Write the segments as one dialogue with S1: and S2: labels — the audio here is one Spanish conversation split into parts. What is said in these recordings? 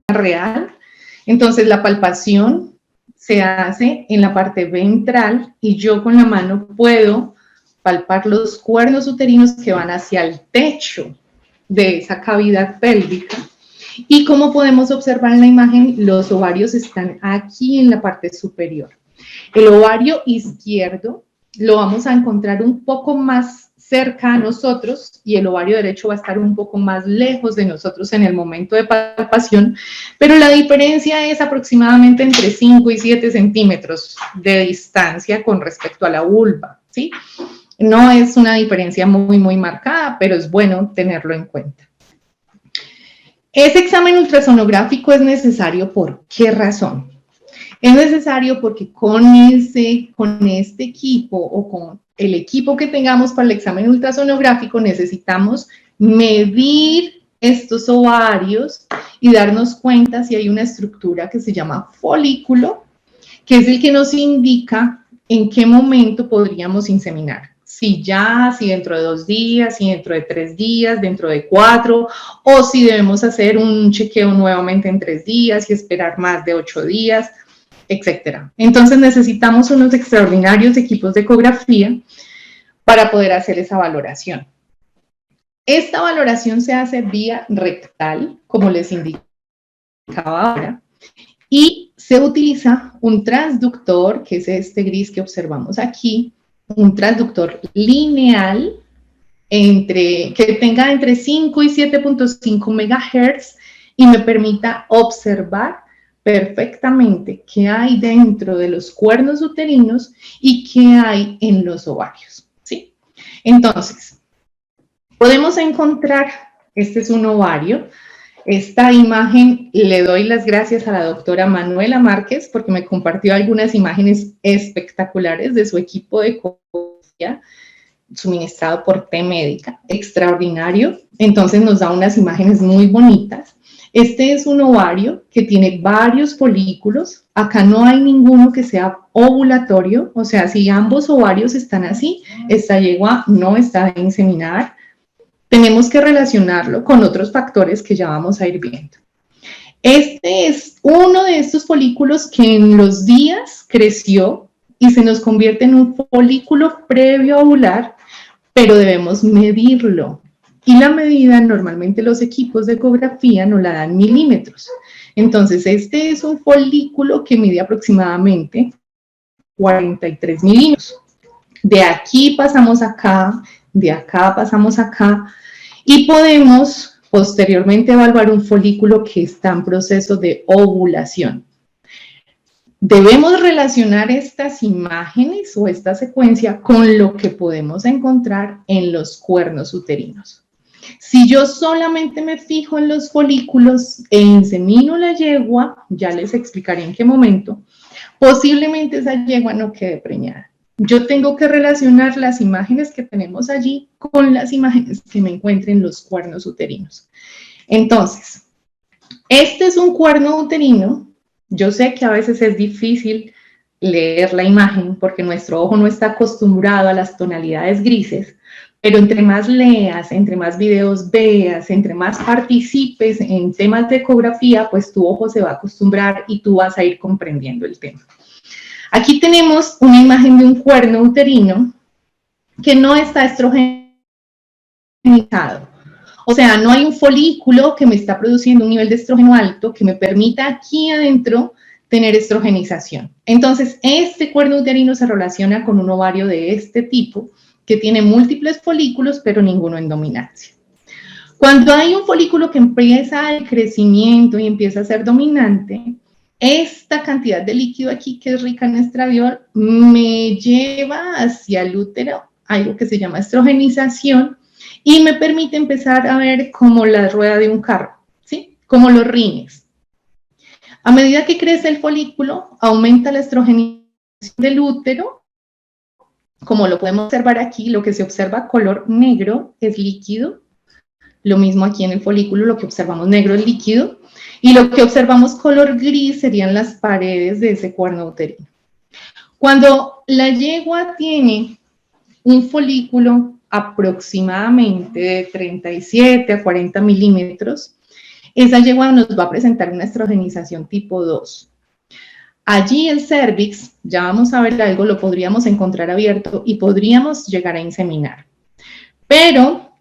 S1: real. Entonces la palpación se hace en la parte ventral y yo con la mano puedo palpar los cuernos uterinos que van hacia el techo de esa cavidad pélvica. Y como podemos observar en la imagen, los ovarios están aquí en la parte superior. El ovario izquierdo lo vamos a encontrar un poco más cerca a nosotros y el ovario derecho va a estar un poco más lejos de nosotros en el momento de palpación, pero la diferencia es aproximadamente entre 5 y 7 centímetros de distancia con respecto a la vulva, ¿sí? No es una diferencia muy marcada, pero es bueno tenerlo en cuenta. Ese examen ultrasonográfico es necesario, ¿por qué razón? Es necesario porque con este equipo o con el equipo que tengamos para el examen ultrasonográfico necesitamos medir estos ovarios y darnos cuenta si hay una estructura que se llama folículo, que es el que nos indica en qué momento podríamos inseminar. Si dentro de 2 días, si dentro de 3 días, dentro de 4, o si debemos hacer un chequeo nuevamente en 3 días y esperar más de 8 días, etcétera. Entonces necesitamos unos extraordinarios equipos de ecografía para poder hacer esa valoración. Esta valoración se hace vía rectal, como les indicaba ahora, y se utiliza un transductor, que es este gris que observamos aquí, un transductor lineal que tenga entre 5 y 7.5 MHz y me permita observar perfectamente qué hay dentro de los cuernos uterinos y qué hay en los ovarios, ¿sí? Entonces, podemos encontrar, este es un ovario. Esta imagen le doy las gracias a la doctora Manuela Márquez porque me compartió algunas imágenes espectaculares de su equipo de ecografía suministrado por T-Médica, extraordinario. Entonces nos da unas imágenes muy bonitas. Este es un ovario que tiene varios folículos. Acá no hay ninguno que sea ovulatorio, o sea, si ambos ovarios están así, esta yegua no está de inseminar. Tenemos que relacionarlo con otros factores que ya vamos a ir viendo. Este es uno de estos folículos que en los días creció y se nos convierte en un folículo previo ovular, pero debemos medirlo. Y la medida, normalmente los equipos de ecografía nos la dan milímetros. Entonces, este es un folículo que mide aproximadamente 43 milímetros. De aquí pasamos acá, de acá pasamos acá, y podemos posteriormente evaluar un folículo que está en proceso de ovulación. Debemos relacionar estas imágenes o esta secuencia con lo que podemos encontrar en los cuernos uterinos. Si yo solamente me fijo en los folículos e insemino la yegua, ya les explicaré en qué momento, posiblemente esa yegua no quede preñada. Yo tengo que relacionar las imágenes que tenemos allí con las imágenes que me encuentren en los cuernos uterinos. Entonces, este es un cuerno uterino. Yo sé que a veces es difícil leer la imagen porque nuestro ojo no está acostumbrado a las tonalidades grises, pero entre más leas, entre más videos veas, entre más participes en temas de ecografía, pues tu ojo se va a acostumbrar y tú vas a ir comprendiendo el tema. Aquí tenemos una imagen de un cuerno uterino que no está estrogenizado. O sea, no hay un folículo que me está produciendo un nivel de estrógeno alto que me permita aquí adentro tener estrogenización. Entonces, este cuerno uterino se relaciona con un ovario de este tipo que tiene múltiples folículos, pero ninguno en dominancia. Cuando hay un folículo que empieza el crecimiento y empieza a ser dominante, esta cantidad de líquido aquí, que es rica en estradiol, me lleva hacia el útero algo que se llama estrogenización y me permite empezar a ver como la rueda de un carro, ¿sí? Como los rines. A medida que crece el folículo, aumenta la estrogenización del útero. Como lo podemos observar aquí, lo que se observa color negro es líquido. Lo mismo aquí en el folículo, lo que observamos negro es líquido. Y lo que observamos color gris serían las paredes de ese cuerno uterino. Cuando la yegua tiene un folículo aproximadamente de 37 a 40 milímetros, esa yegua nos va a presentar una estrogenización tipo 2. Allí el cervix, ya vamos a ver algo, lo podríamos encontrar abierto y podríamos llegar a inseminar. Pero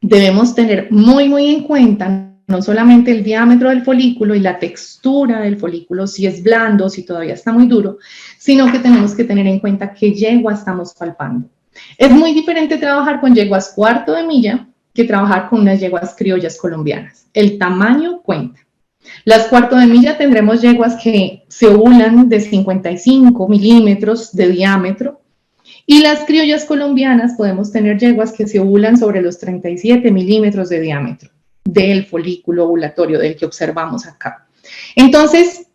S1: debemos tener muy en cuenta no solamente el diámetro del folículo y la textura del folículo, si es blando, si todavía está muy duro, sino que tenemos que tener en cuenta qué yegua estamos palpando. Es muy diferente trabajar con yeguas cuarto de milla que trabajar con unas yeguas criollas colombianas. El tamaño cuenta. Las cuarto de milla tendremos yeguas que se ovulan de 55 milímetros de diámetro y las criollas colombianas podemos tener yeguas que se ovulan sobre los 37 milímetros de diámetro del folículo ovulatorio del que observamos acá. Entonces,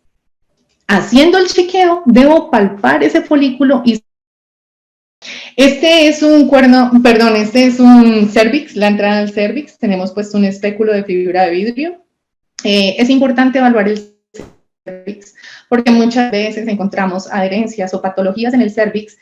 S1: haciendo el chequeo, debo palpar ese folículo y este es un cuerno, perdón, este es un cervix, la entrada del cervix. Tenemos puesto un espéculo de fibra de vidrio. Es importante evaluar el cervix porque muchas veces encontramos adherencias o patologías en el cervix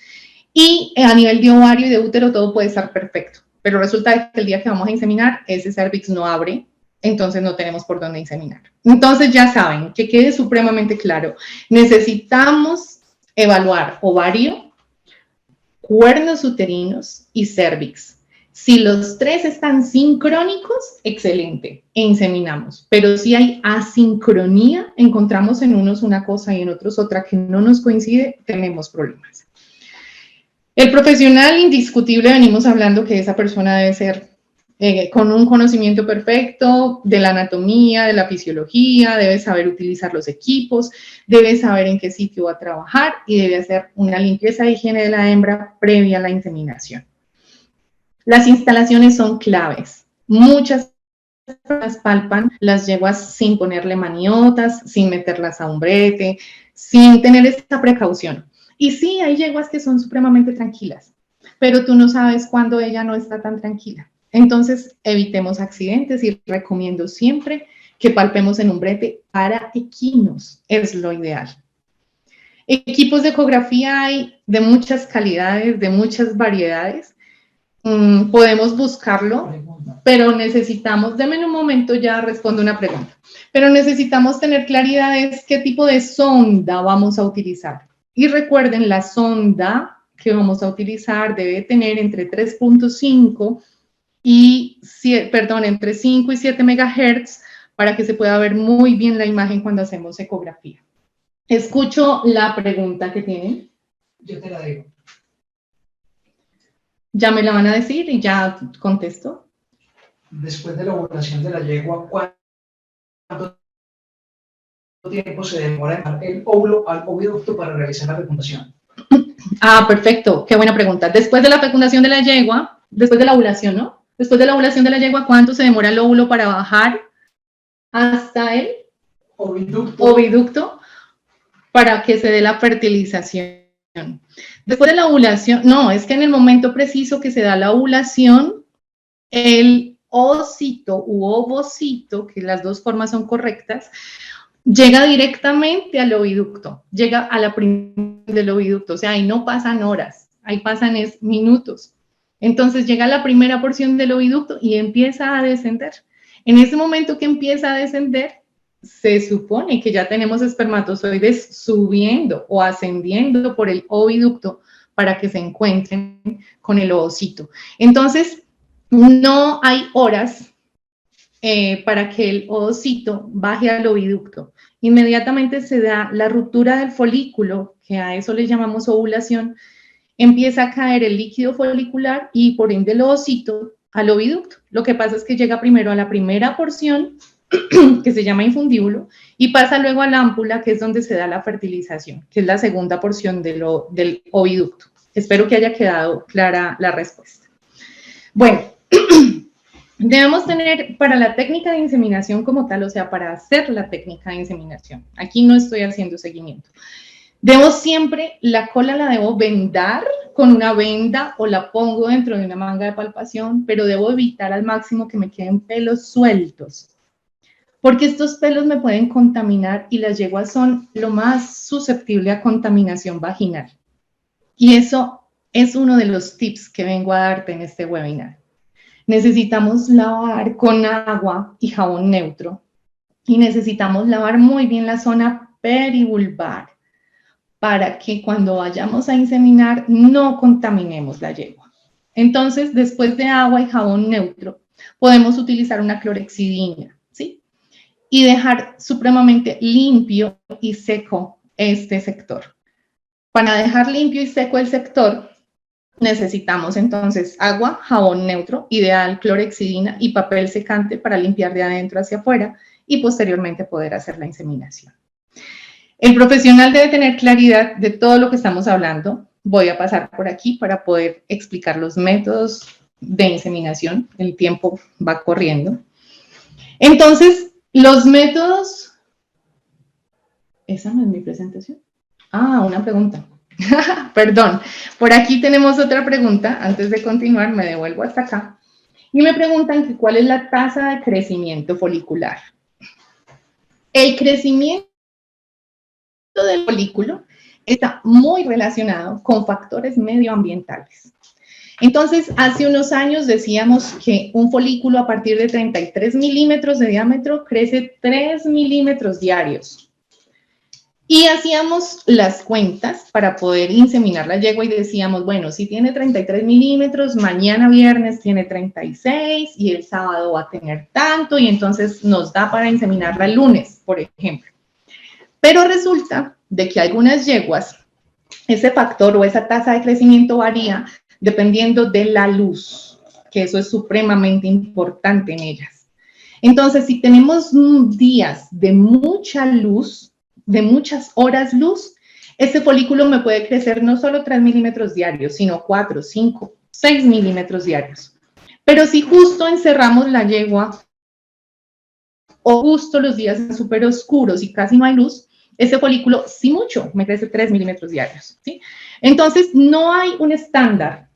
S1: y a nivel de ovario y de útero todo puede estar perfecto, pero resulta que el día que vamos a inseminar ese cervix no abre, entonces no tenemos por dónde inseminar. Entonces ya saben, que quede supremamente claro, necesitamos evaluar ovario, cuernos uterinos y cervix. Si los tres están sincrónicos, excelente, e inseminamos. Pero si hay asincronía, encontramos en unos una cosa y en otros otra que no nos coincide, tenemos problemas. El profesional indiscutible, venimos hablando que esa persona debe ser con un conocimiento perfecto de la anatomía, de la fisiología, debe saber utilizar los equipos, debe saber en qué sitio va a trabajar y debe hacer una limpieza de higiene de la hembra previa a la inseminación. Las instalaciones son claves. Muchas personas palpan las yeguas sin ponerle maniotas, sin meterlas a un brete, sin tener esta precaución. Y sí, hay yeguas que son supremamente tranquilas, pero tú no sabes cuándo ella no está tan tranquila. Entonces, evitemos accidentes y recomiendo siempre que palpemos en un brete para equinos, es lo ideal. Equipos de ecografía hay de muchas calidades, de muchas variedades. Podemos buscarlo, pero necesitamos, denme un momento, ya respondo una pregunta, pero necesitamos tener claridad de qué tipo de sonda vamos a utilizar. Y recuerden, la sonda que vamos a utilizar debe tener entre 3.5 y, entre 5 y 7 megahertz para que se pueda ver muy bien la imagen cuando hacemos ecografía. Escucho la pregunta que tienen.
S2: Yo te la digo.
S1: Ya me la van a decir y ya contesto.
S2: Después de la ovulación de la yegua, ¿cuánto tiempo se demora en dar el óvulo al oviducto para realizar la fecundación?
S1: Ah, perfecto, qué buena pregunta. Después de la fecundación de la yegua, después de la ovulación, ¿no? Después de la ovulación de la yegua, ¿cuánto se demora el óvulo para bajar hasta el oviducto para que se dé la fertilización? Después de la ovulación, no, es que en el momento preciso que se da la ovulación, el ovocito u ovocito, que las dos formas son correctas, llega directamente al oviducto, llega a la primera del oviducto, o sea, ahí no pasan horas, ahí pasan minutos. Entonces llega a la primera porción del oviducto y empieza a descender. En ese momento que empieza a descender, se supone que ya tenemos espermatozoides subiendo o ascendiendo por el oviducto para que se encuentren con el ovocito. Entonces, no hay horas para que el ovocito baje al oviducto. Inmediatamente se da la ruptura del folículo, que a eso le llamamos ovulación, empieza a caer el líquido folicular y por ende el ovocito al oviducto. Lo que pasa es que llega primero a la primera porción, que se llama infundíbulo, y pasa luego a la ámpula, que es donde se da la fertilización, que es la segunda porción del oviducto. Espero que haya quedado clara la respuesta. Bueno, debemos tener para la técnica de inseminación como tal, o sea, para hacer la técnica de inseminación. Aquí no estoy haciendo seguimiento. Debo siempre, la cola la debo vendar con una venda o la pongo dentro de una manga de palpación, pero debo evitar al máximo que me queden pelos sueltos, porque estos pelos me pueden contaminar y las yeguas son lo más susceptible a contaminación vaginal. Y eso es uno de los tips que vengo a darte en este webinar. Necesitamos lavar con agua y jabón neutro y necesitamos lavar muy bien la zona perivulvar para que cuando vayamos a inseminar no contaminemos la yegua. Entonces, después de agua y jabón neutro, podemos utilizar una clorexidina, ¿sí? Y dejar supremamente limpio y seco este sector. Para dejar limpio y seco el sector, necesitamos entonces agua, jabón neutro, ideal clorexidina y papel secante para limpiar de adentro hacia afuera y posteriormente poder hacer la inseminación. El profesional debe tener claridad de todo lo que estamos hablando. Voy a pasar por aquí para poder explicar los métodos de inseminación. El tiempo va corriendo. Entonces, los métodos... ¿Esa no es mi presentación? Ah, una pregunta. Perdón. Por aquí tenemos otra pregunta. Antes de continuar, me devuelvo hasta acá. Y me preguntan que cuál es la tasa de crecimiento folicular. El crecimiento del folículo está muy relacionado con factores medioambientales. Entonces, hace unos años decíamos que un folículo a partir de 33 milímetros de diámetro crece 3 milímetros diarios. Y hacíamos las cuentas para poder inseminar la yegua y decíamos, bueno, si tiene 33 milímetros, mañana viernes tiene 36 y el sábado va a tener tanto y entonces nos da para inseminarla el lunes, por ejemplo. Pero resulta de que algunas yeguas, ese factor o esa tasa de crecimiento varía dependiendo de la luz, que eso es supremamente importante en ellas. Entonces, si tenemos días de mucha luz, de muchas horas luz, este folículo me puede crecer no solo 3 milímetros diarios, sino 4, 5, 6 milímetros diarios. Pero si justo encerramos la yegua o justo los días súper oscuros y casi no hay luz, ese folículo, sí mucho, me crece 3 milímetros diarios, ¿sí? Entonces, no hay un estándar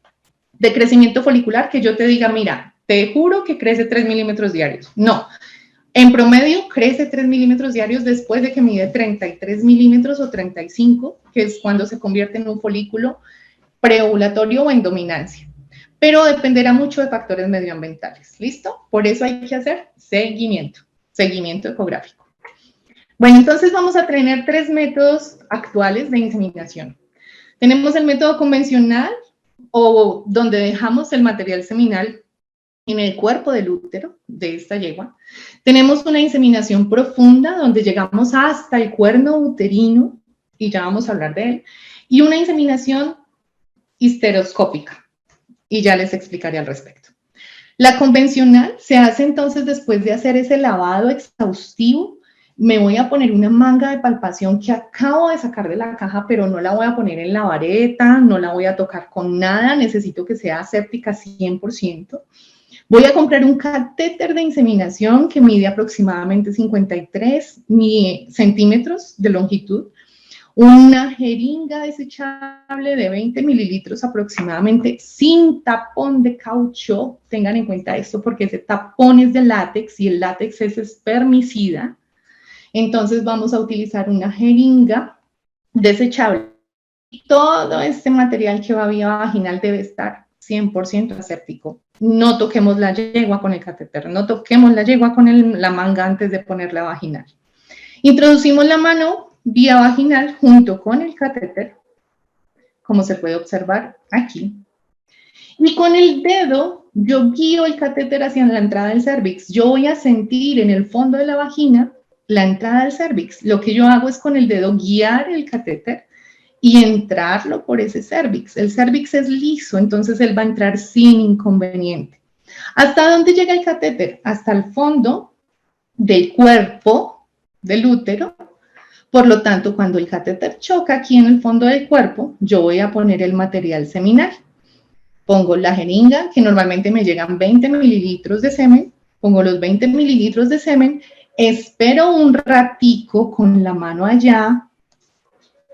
S1: de crecimiento folicular que yo te diga, mira, te juro que crece 3 milímetros diarios. No. En promedio, crece 3 milímetros diarios después de que mide 33 milímetros o 35, que es cuando se convierte en un folículo preovulatorio o en dominancia. Pero dependerá mucho de factores medioambientales. ¿Listo? Por eso hay que hacer seguimiento ecográfico. Bueno, entonces vamos a tener 3 métodos actuales de inseminación. Tenemos el método convencional, o donde dejamos el material seminal en el cuerpo del útero de esta yegua. Tenemos una inseminación profunda, donde llegamos hasta el cuerno uterino, y ya vamos a hablar de él, y una inseminación histeroscópica, y ya les explicaré al respecto. La convencional se hace entonces después de hacer ese lavado exhaustivo. Me voy a poner una manga de palpación que acabo de sacar de la caja, pero no la voy a poner en la vareta, no la voy a tocar con nada, necesito que sea aséptica 100%. Voy a comprar un catéter de inseminación que mide aproximadamente 53 centímetros de longitud, una jeringa desechable de 20 mililitros aproximadamente, sin tapón de caucho. Tengan en cuenta esto porque ese tapón es de látex y el látex es espermicida. Entonces vamos a utilizar una jeringa desechable. Todo este material que va vía vaginal debe estar 100% aséptico. No toquemos la yegua con el catéter, no toquemos la yegua con la manga antes de ponerla vaginal. Introducimos la mano vía vaginal junto con el catéter, como se puede observar aquí. Y con el dedo yo guío el catéter hacia la entrada del cérvix. Yo voy a sentir en el fondo de la vagina la entrada del cérvix. Lo que yo hago es con el dedo guiar el catéter y entrarlo por ese cérvix. El cérvix es liso, entonces él va a entrar sin inconveniente. ¿Hasta dónde llega el catéter? Hasta el fondo del cuerpo del útero. Por lo tanto, cuando el catéter choca aquí en el fondo del cuerpo, yo voy a poner el material seminal. Pongo la jeringa, que normalmente me llegan 20 mililitros de semen, pongo los 20 mililitros de semen, espero un ratico con la mano allá,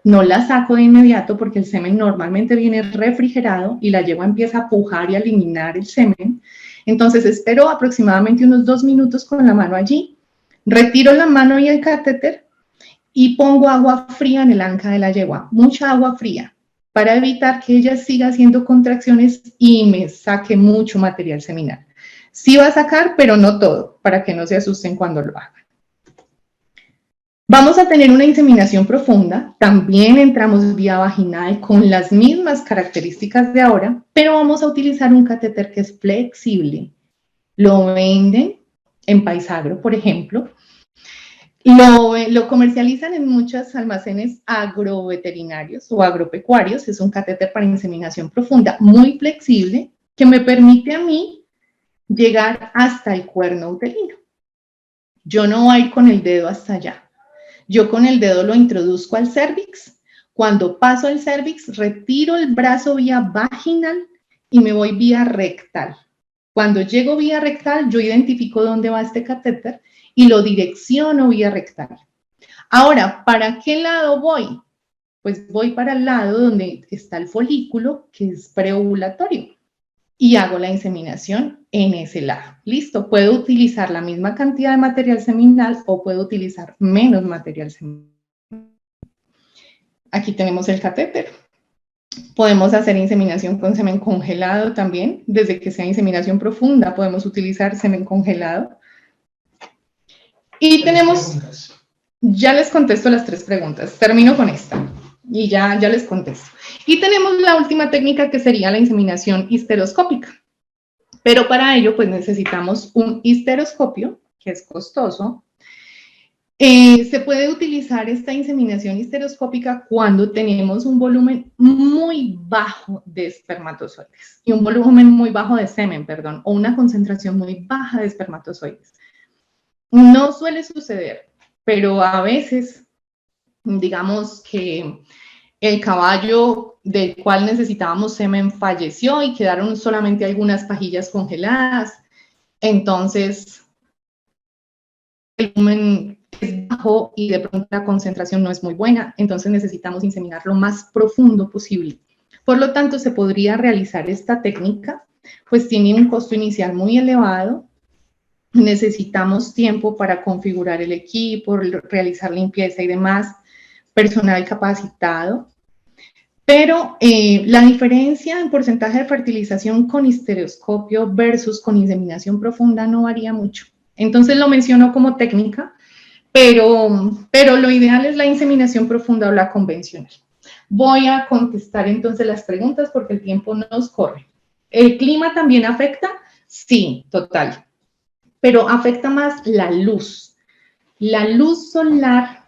S1: no la saco de inmediato porque el semen normalmente viene refrigerado y la yegua empieza a pujar y a eliminar el semen. Entonces espero aproximadamente unos 2 minutos con la mano allí, retiro la mano y el catéter y pongo agua fría en el anca de la yegua, mucha agua fría, para evitar que ella siga haciendo contracciones y me saque mucho material seminal. Sí va a sacar, pero no todo, para que no se asusten cuando lo hagan. Vamos a tener una inseminación profunda, también entramos vía vaginal con las mismas características de ahora, pero vamos a utilizar un catéter que es flexible. Lo venden en Paisagro, por ejemplo. Lo comercializan en muchos almacenes agroveterinarios o agropecuarios. Es un catéter para inseminación profunda, muy flexible, que me permite a mí llegar hasta el cuerno uterino. Yo no voy a ir con el dedo hasta allá. Yo con el dedo lo introduzco al cérvix. Cuando paso el cérvix, retiro el brazo vía vaginal y me voy vía rectal. Cuando llego vía rectal, yo identifico dónde va este catéter y lo direcciono vía rectal. Ahora, ¿para qué lado voy? Pues voy para el lado donde está el folículo, que es preovulatorio, y hago la inseminación en ese lado. Listo, puedo utilizar la misma cantidad de material seminal o puedo utilizar menos material seminal. Aquí tenemos el catéter. Podemos hacer inseminación con semen congelado también. Desde que sea inseminación profunda podemos utilizar semen congelado. Y tenemos, ya les contesto las 3 preguntas. Termino con esta y ya les contesto. Y tenemos la última técnica que sería la inseminación histeroscópica. Pero para ello pues necesitamos un histeroscopio, que es costoso. Se puede utilizar esta inseminación histeroscópica cuando tenemos un volumen muy bajo de espermatozoides y un volumen muy bajo de semen, perdón, o una concentración muy baja de espermatozoides. No suele suceder, pero a veces, digamos que el caballo del cual necesitábamos semen falleció y quedaron solamente algunas pajillas congeladas, entonces el volumen es bajo y de pronto la concentración no es muy buena, entonces necesitamos inseminar lo más profundo posible. Por lo tanto, se podría realizar esta técnica, pues tiene un costo inicial muy elevado, necesitamos tiempo para configurar el equipo, realizar limpieza y demás, personal capacitado, pero la diferencia en porcentaje de fertilización con histeroscopio versus con inseminación profunda no varía mucho. Entonces lo menciono como técnica, pero lo ideal es la inseminación profunda o la convencional. Voy a contestar entonces las preguntas porque el tiempo nos corre. ¿El clima también afecta? Sí, total. Pero afecta más la luz. La luz solar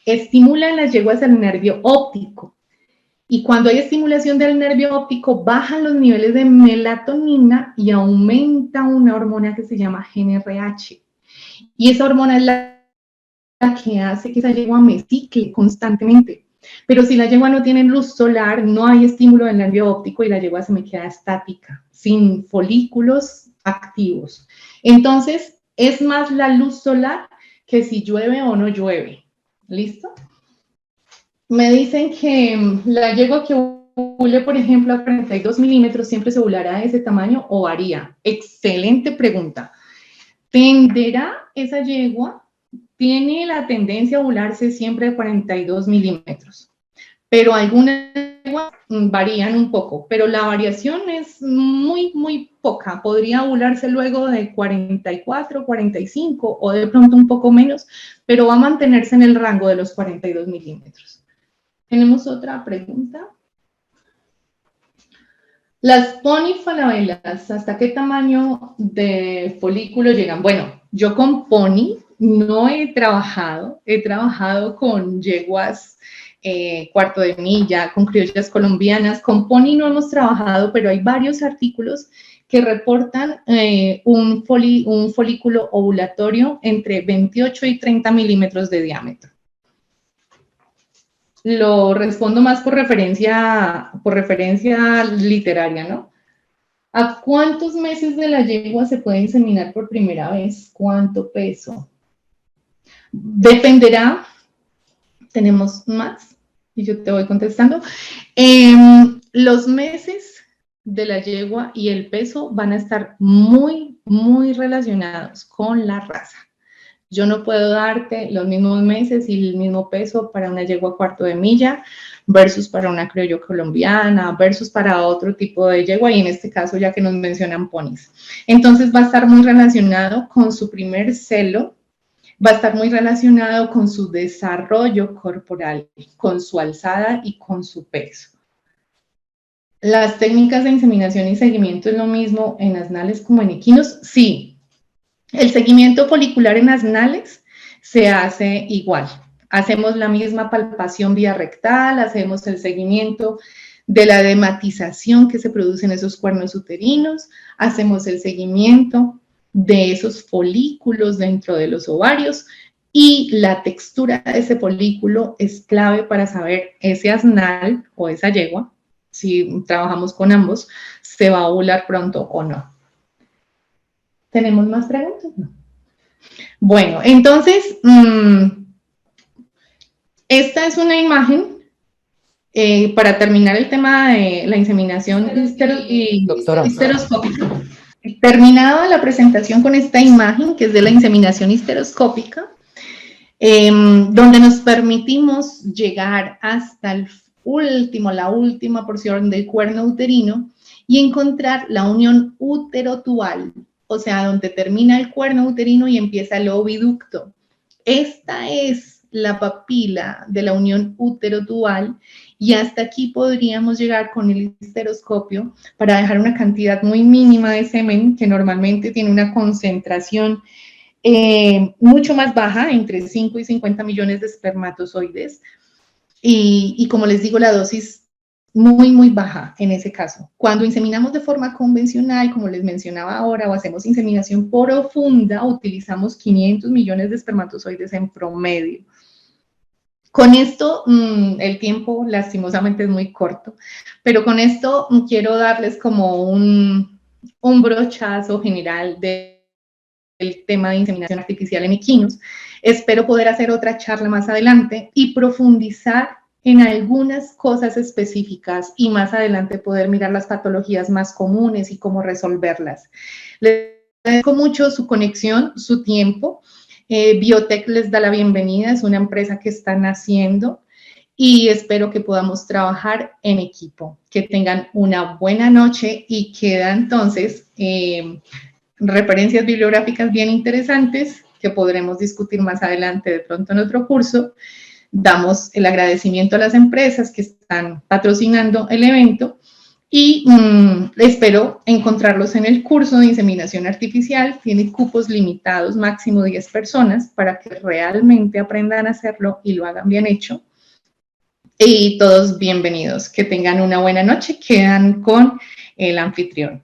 S1: estimula en las yeguas el nervio óptico. Y cuando hay estimulación del nervio óptico, bajan los niveles de melatonina y aumenta una hormona que se llama GnRH. Y esa hormona es la que hace que esa yegua me cicle constantemente. Pero si la yegua no tiene luz solar, no hay estímulo del nervio óptico y la yegua se me queda estática, sin folículos activos. Entonces, es más la luz solar que si llueve o no llueve. ¿Listo? Me dicen que la yegua que ovule, por ejemplo, a 42 milímetros, ¿siempre se ovulará de ese tamaño o varía? Excelente pregunta. ¿Tenderá esa yegua? Tiene la tendencia a ovularse siempre de 42 milímetros, pero algunas varían un poco, pero la variación es muy poca. Podría ovularse luego de 44, 45 o de pronto un poco menos, pero va a mantenerse en el rango de los 42 milímetros. ¿Tenemos otra pregunta? Las ponifalabelas, ¿hasta qué tamaño de folículo llegan? Bueno, yo con pony no he trabajado con yeguas cuarto de milla, con criollas colombianas, con pony no hemos trabajado, pero hay varios artículos que reportan un folículo ovulatorio entre 28 y 30 milímetros de diámetro. Lo respondo más por referencia literaria, ¿no? ¿A cuántos meses de la yegua se puede inseminar por primera vez? ¿Cuánto peso? Dependerá, tenemos más, y yo te voy contestando. Los meses de la yegua y el peso van a estar muy relacionados con la raza. Yo no puedo darte los mismos meses y el mismo peso para una yegua cuarto de milla versus para una criollo colombiana versus para otro tipo de yegua y en este caso ya que nos mencionan ponis. Entonces va a estar muy relacionado con su primer celo va a estar muy relacionado con su desarrollo corporal, con su alzada y con su peso. ¿Las técnicas de inseminación y seguimiento es lo mismo en asnales como en equinos? Sí. El seguimiento folicular en asnales se hace igual. Hacemos la misma palpación vía rectal, hacemos el seguimiento de la edematización que se produce en esos cuernos uterinos, hacemos el seguimiento de esos folículos dentro de los ovarios y la textura de ese folículo es clave para saber ese asnal o esa yegua, si trabajamos con ambos, se va a ovular pronto o no. ¿Tenemos más preguntas? No. Bueno, entonces, esta es una imagen para terminar el tema de la inseminación histeroscópica. Terminada la presentación con esta imagen, que es de la inseminación histeroscópica, donde nos permitimos llegar hasta la última porción del cuerno uterino y encontrar la unión uterotual, o sea, donde termina el cuerno uterino y empieza el oviducto. Esta es la papila de la unión uterotual y hasta aquí podríamos llegar con el histeroscopio para dejar una cantidad muy mínima de semen que normalmente tiene una concentración mucho más baja, entre 5 y 50 millones de espermatozoides y como les digo, la dosis muy baja en ese caso. Cuando inseminamos de forma convencional, como les mencionaba ahora, o hacemos inseminación profunda, utilizamos 500 millones de espermatozoides en promedio. Con esto, el tiempo lastimosamente es muy corto, pero con esto quiero darles como un brochazo general del tema de inseminación artificial en equinos. Espero poder hacer otra charla más adelante y profundizar en algunas cosas específicas y más adelante poder mirar las patologías más comunes y cómo resolverlas. Les agradezco mucho su conexión, su tiempo. Biotech les da la bienvenida, es una empresa que está naciendo y espero que podamos trabajar en equipo. Que tengan una buena noche y queda entonces referencias bibliográficas bien interesantes que podremos discutir más adelante de pronto en otro curso. Damos el agradecimiento a las empresas que están patrocinando el evento y espero encontrarlos en el curso de inseminación artificial. Tiene cupos limitados, máximo 10 personas, para que realmente aprendan a hacerlo y lo hagan bien hecho. Y todos bienvenidos. Que tengan una buena noche. Quedan con el anfitrión.